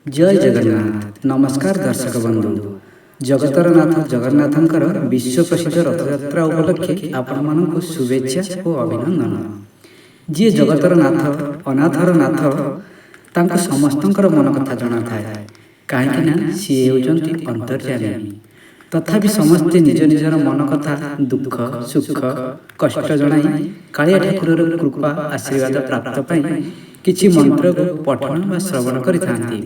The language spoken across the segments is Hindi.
जय जगन्नाथ। नमस्कार दर्शक बंधु। जगतर नाथ जगन्नाथंकर विश्व प्रसिद्ध रथयात्रा उपलक्षे आपण मानक शुभेच्छा और अभिनंदन। जी जगतर नाथ अनाथर नाथ तांको समस्तंकर मन कथा जना थाए कहीं सी होती अंतर्यामी। तथापि समस्ते निज निजर मन कथा दुख सुख कष्ट जनाई कालिया ठाकुर कृपा आशीर्वाद प्राप्त पाई किछि मंत्र को पठन व श्रवण करिथांती।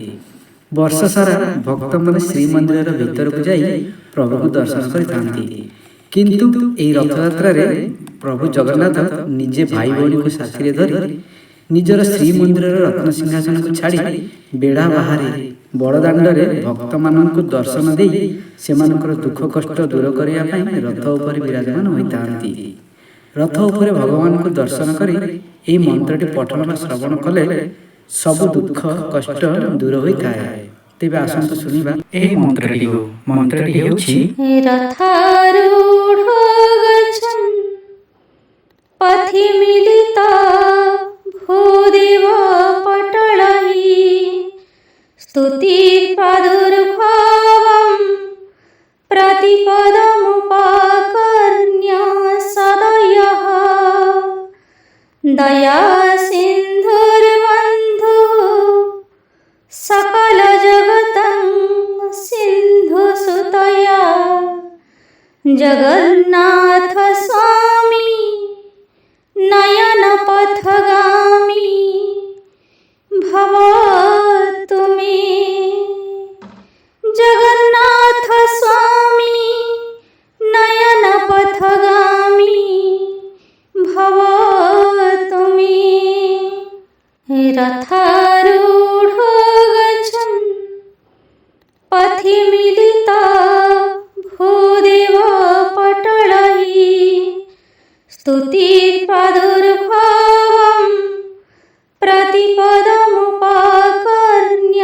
वर्ष सारा भक्त मन श्रीमंदिर भीतर को जाई प्रभु को दर्शन करिथांती। किंतु एही रथयात्रा रे प्रभु जगन्नाथ निजे भाई भौणी को साथी धरी निजर श्रीमंदिर रत्न सिंहासन को छाड़ी बेढ़ा बाहर बड़दाण्ड भक्त मान दर्शन दे सेमानकर दुख कष्ट दूर करने रथ उपर विराजमान होता। रथ उपर भगवान को दर्शन कर यही मंत्रटी पठन व श्रवण कले सब दुख कष्ट दूर होता है। तेबे आसंतु सुनिबा एही मंत्रटी को। मंत्रटी हेउछि रथारूढ़ गच्छन् पथि मिलिता भूदेव पटलहि स्तुति प्रादुर्भावं प्रतिपदमुपाकर्ण्य सदयः दया सिन्धुर्बन्धु सकल जगतं सिन्धुसुतया जगन्नाथ स्वामी नयन पथगामी भवतु मे। जगन्नाथ स्वामी नयन पथगामी भवतु मे। रथारूढ़ गच्छन् पथि मिलिता भूदेव पटलहि स्तुति प्रादुर्भावं प्रतिपदमुपाकर्ण्य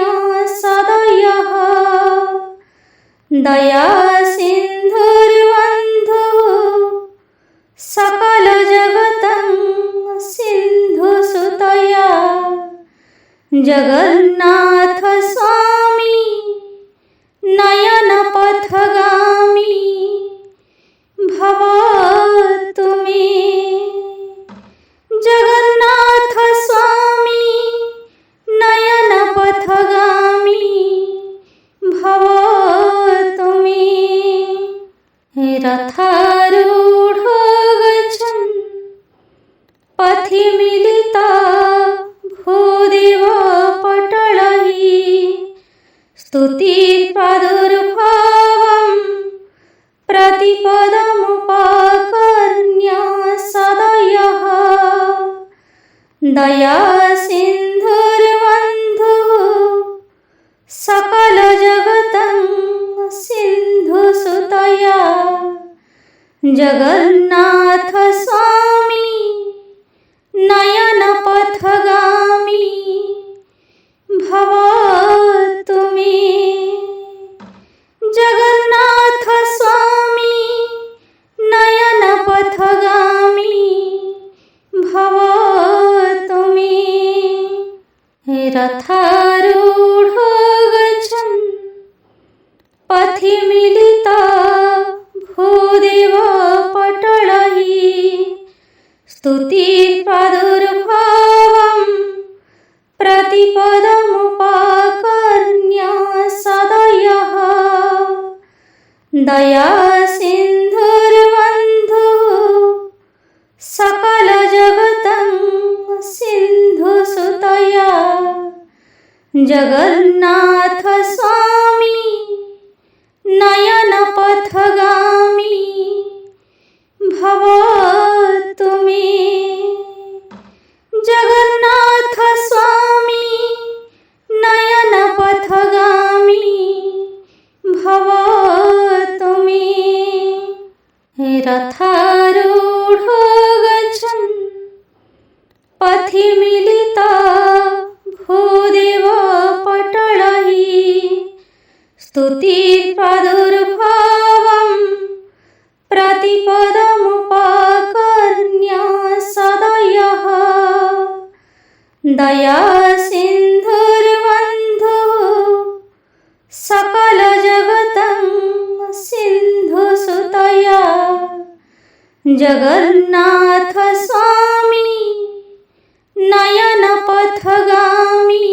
सदयः दया सिन्धुर्बन्धु सकल जगतं सिन्धुसुतया जगन्नाथ स्वामी नयन पथगामी भवतु मे। जगन्नाथ स्वामी नयन पथगामी भवतु मे। रथारूढ़ गच्छन् पथि मिलिता भूदेव पटलहि स्तुति प्रादुर्भावं प्रतिपदमुपाकर्ण्य सदयः दया सिन्धुर्बन्धु सकल जगतं सिन्धुसुतया जगन्नाथ स्वामी नयन पथगामी भवतु मे। जगन्नाथ स्वामी नयन पथगामी भवतु मे। रथारूढ़ गच्छन् पथि मिलिता भूदेव पटलहि स्तुति प्रादुर्भावं प्रतिपदमुपाकर्ण्य सदयः दया सिन्धुर्बन्धु सकल जगतं सिन्धुसुतया जगन्नाथ स्वामी नयन पथगामी भवतु मे। जगन्नाथ स्वामी नयन पथगामी भवतु मे। रथारूढ़ गच्छन् पथि मिलिता भूदेव पटलहि स्तुति प्रादुर्भावं प्रतिपदमुपाकर्ण्य सदयः दया सिन्धुर्बन्धु जगन्नाथ स्वामी नयन पथगामी